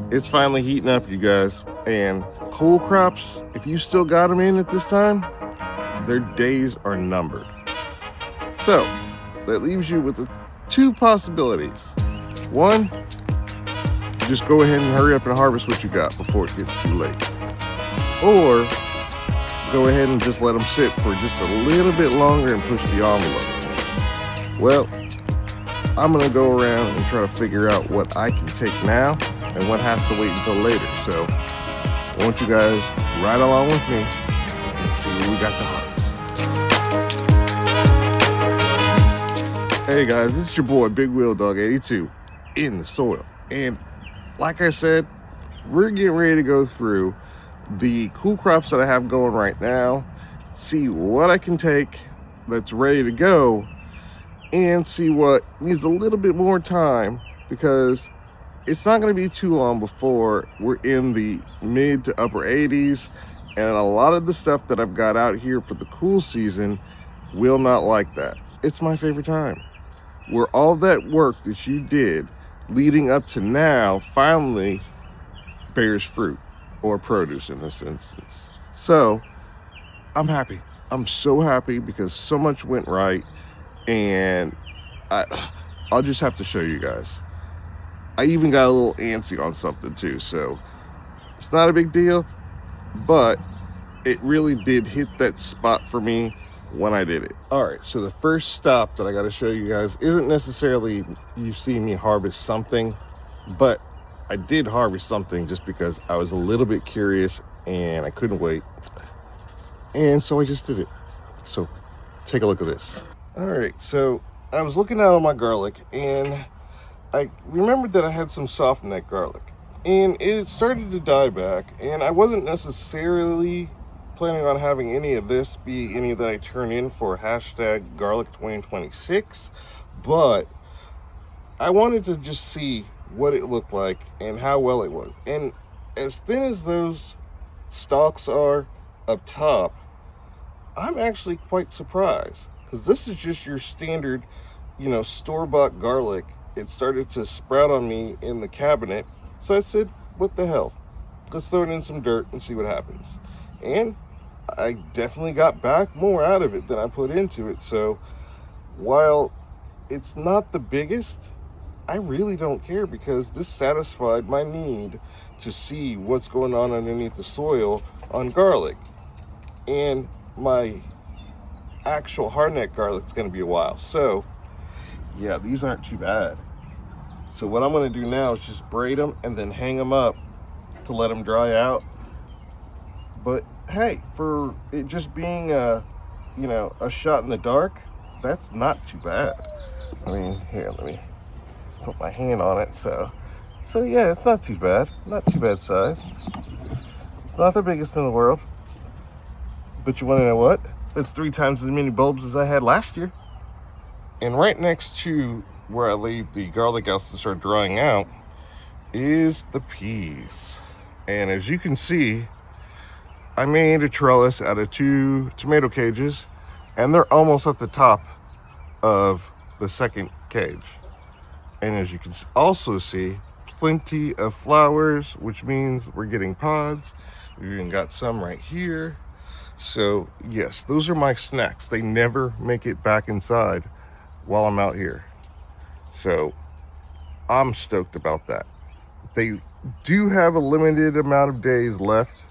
It's finally heating up, you guys. And cool crops, if you still got them in at this time, their days are numbered. So that leaves you with two possibilities. One, just go ahead and hurry up and harvest what you got before it gets too late. Or go ahead and just let them sit for just a little bit longer and push the envelope. Well, I'm gonna go around and try to figure out what I can take now and what has to wait until later. So I want you guys ride along with me and see what we got to harvest. Hey guys, it's your boy Big Wheel Dog 82 in the soil. And like I said, we're getting ready to go through the cool crops that I have going right now, see what I can take that's ready to go, and see what needs a little bit more time, because it's not going to be too long before we're in the mid to upper 80s, and a lot of the stuff that I've got out here for the cool season will not like that. It's my favorite time, where all that work that you did leading up to now finally bears fruit, or produce in this instance. So I'm happy. I'm so happy because so much went right, and I'll just have to show you guys. I even got a little antsy on something too, so it's not a big deal, but it really did hit that spot for me when I did it. All right, so the first stop that I got to show you guys isn't necessarily you see me harvest something, but I did harvest something just because I was a little bit curious and I couldn't wait. And so I just did it. So take a look at this. All right, so I was looking out on my garlic and I remembered that I had some soft neck garlic and it started to die back, and I wasn't necessarily planning on having any of this be any that I turn in for hashtag garlic 2026, but I wanted to just see what it looked like and how well it was. And as thin as those stalks are up top, I'm actually quite surprised, because this is just your standard, store-bought garlic. It started to sprout on me in the cabinet, so I said, what the hell, let's throw it in some dirt and see what happens. And I definitely got back more out of it than I put into it. So while it's not the biggest, I really don't care, because this satisfied my need to see what's going on underneath the soil on garlic. And my actual hardneck garlic is going to be a while. So yeah, these aren't too bad. So what I'm going to do now is just braid them and then hang them up to let them dry out. But hey, for it just being a shot in the dark, that's not too bad. I mean, here, let me put my hand on it. So yeah, it's not too bad size. It's not the biggest in the world, but you want to know what? It's 3 times as many bulbs as I had last year. And right next to where I laid the garlic out to start drying out is the peas. And as you can see, I made a trellis out of 2 tomato cages, and they're almost at the top of the second cage. And as you can also see, plenty of flowers, which means we're getting pods. We've even got some right here. So yes, those are my snacks. They never make it back inside while I'm out here. So I'm stoked about that. They do have a limited amount of days left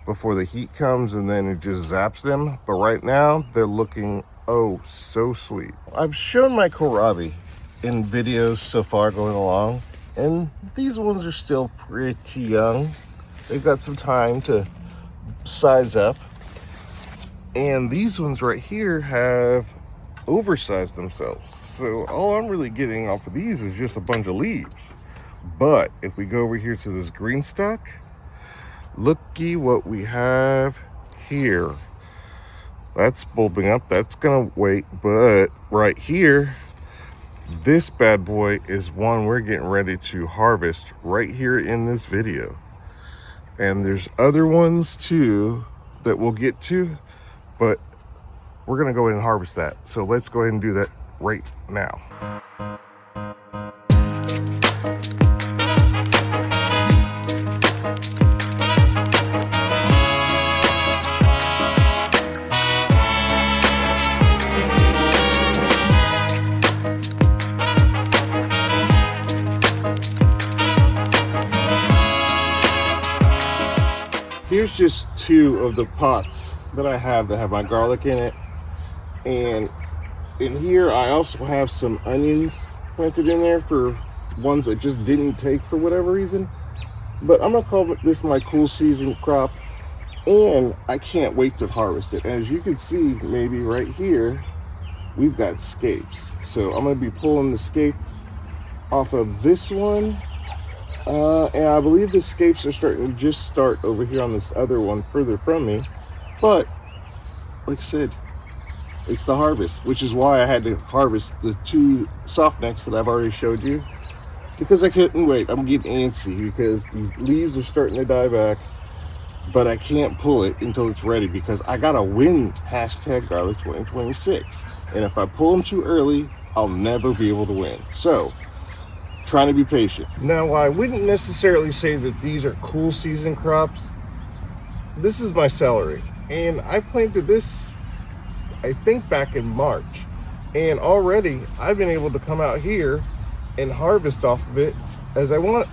before the heat comes, and then it just zaps them. But right now they're looking oh so sweet. I've shown my kohlrabi in videos so far going along, and these ones are still pretty young. They've got some time to size up, and these ones right here have oversized themselves. So all I'm really getting off of these is just a bunch of leaves. But if we go over here to this green stalk, looky what we have here. That's bulbing up, that's gonna wait. But right here, this bad boy is one we're getting ready to harvest right here in this video. And there's other ones too that we'll get to, but we're gonna go ahead and harvest that. So let's go ahead and do that right now. Here's just 2 of the pots that I have that have my garlic in it. And in here, I also have some onions planted in there for ones that just didn't take for whatever reason. But I'm gonna call this my cool season crop, and I can't wait to harvest it. As you can see, maybe right here, we've got scapes. So I'm gonna be pulling the scape off of this one. And I believe the scapes are starting to just start over here on this other one further from me. But like I said, it's the harvest, which is why I had to harvest the 2 soft necks that I've already showed you, because I couldn't wait. I'm getting antsy because these leaves are starting to die back, but I can't pull it until it's ready because I gotta win #garlic 2026. And if I pull them too early, I'll never be able to win. So trying to be patient. Now, I wouldn't necessarily say that these are cool season crops. This is my celery, and I planted this, I think, back in March, and already I've been able to come out here and harvest off of it as I want.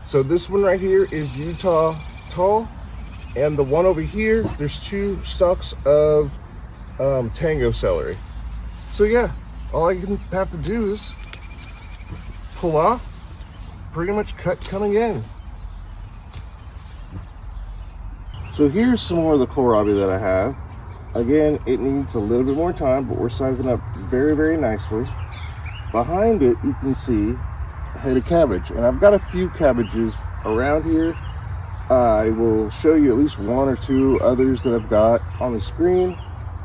So this one right here is Utah Tall, and the one over here, there's 2 stalks of Tango celery. So yeah, all I have to do is pull off, pretty much cut coming in. So here's some more of the kohlrabi that I have. Again, it needs a little bit more time, but we're sizing up very, very nicely. Behind it, you can see a head of cabbage, and I've got a few cabbages around here. I will show you at least 1 or 2 others that I've got on the screen,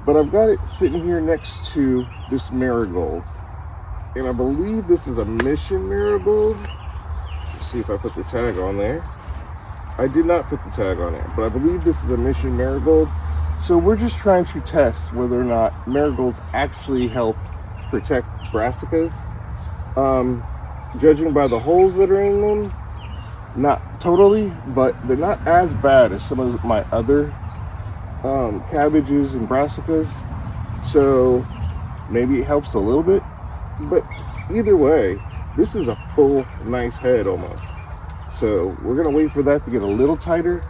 but I've got it sitting here next to this marigold. And I believe this is a mission marigold. Let's see if I put the tag on there. I did not put the tag on it, but I believe this is a mission marigold. So we're just trying to test whether or not marigolds actually help protect brassicas. Judging by the holes that are in them, not totally, but they're not as bad as some of my other cabbages and brassicas. So maybe it helps a little bit. But either way, this is a full, nice head almost. So we're gonna wait for that to get a little tighter,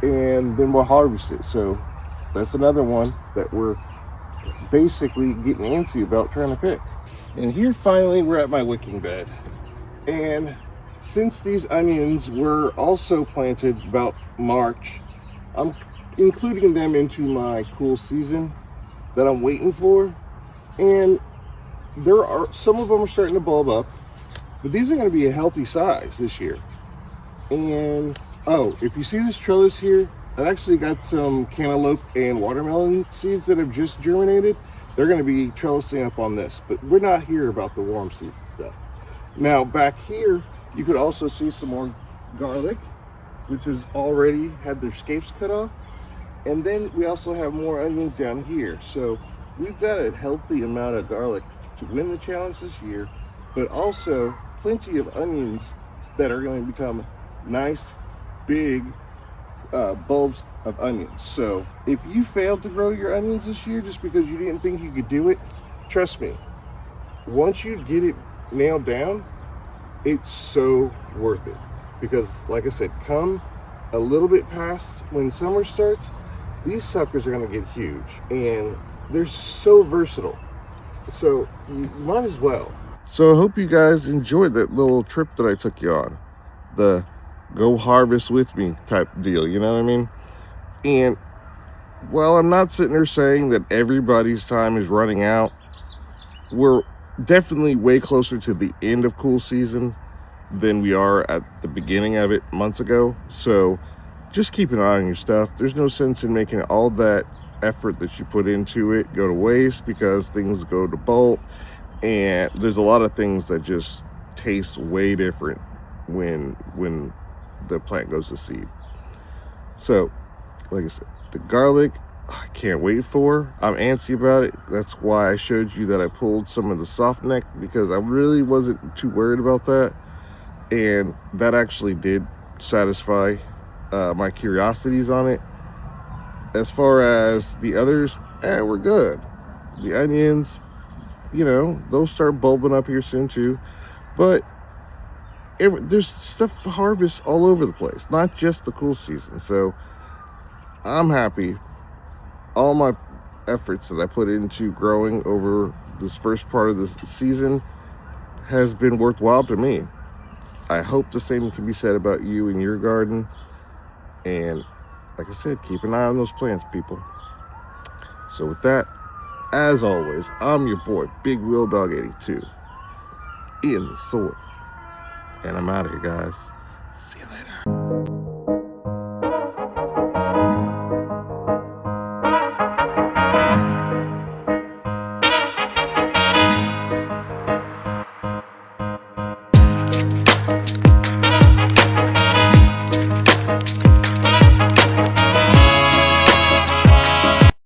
and then we'll harvest it. So that's another one that we're basically getting antsy about trying to pick. And here finally we're at my wicking bed. And since these onions were also planted about March, I'm including them into my cool season that I'm waiting for. And there are some of them are starting to bulb up, but these are going to be a healthy size this year. And oh, if you see this trellis here, I've actually got some cantaloupe and watermelon seeds that have just germinated. They're going to be trellising up on this, but we're not here about the warm season stuff. Now back here, you could also see some more garlic, which has already had their scapes cut off. And then we also have more onions down here. So we've got a healthy amount of garlic to win the challenge this year, but also plenty of onions that are going to become nice, big bulbs of onions. So if you failed to grow your onions this year just because you didn't think you could do it, trust me, once you get it nailed down, it's so worth it. Because like I said, come a little bit past when summer starts, these suckers are going to get huge, and they're so versatile. So you might as well. So I hope you guys enjoyed that little trip that I took you on. The go harvest with me type deal, you know what I mean? And while I'm not sitting there saying that everybody's time is running out, we're definitely way closer to the end of cool season than we are at the beginning of it months ago. So just keep an eye on your stuff. There's no sense in making all that effort that you put into it go to waste, because things go to bolt, and there's a lot of things that just taste way different when the plant goes to seed. So like I said, the garlic I can't wait for. I'm antsy about it. That's why I showed you that I pulled some of the soft neck, because I really wasn't too worried about that, and that actually did satisfy my curiosities on it. As far as the others, we're good. The onions, you know, those start bulbing up here soon too. But there's stuff to harvest all over the place, not just the cool season. So I'm happy. All my efforts that I put into growing over this first part of this season has been worthwhile to me. I hope the same can be said about you and your garden. And like I said, keep an eye on those plants, people. So with that, as always, I'm your boy, Big Wheel Dog 82, in the soil. And I'm out of here, guys. See you later.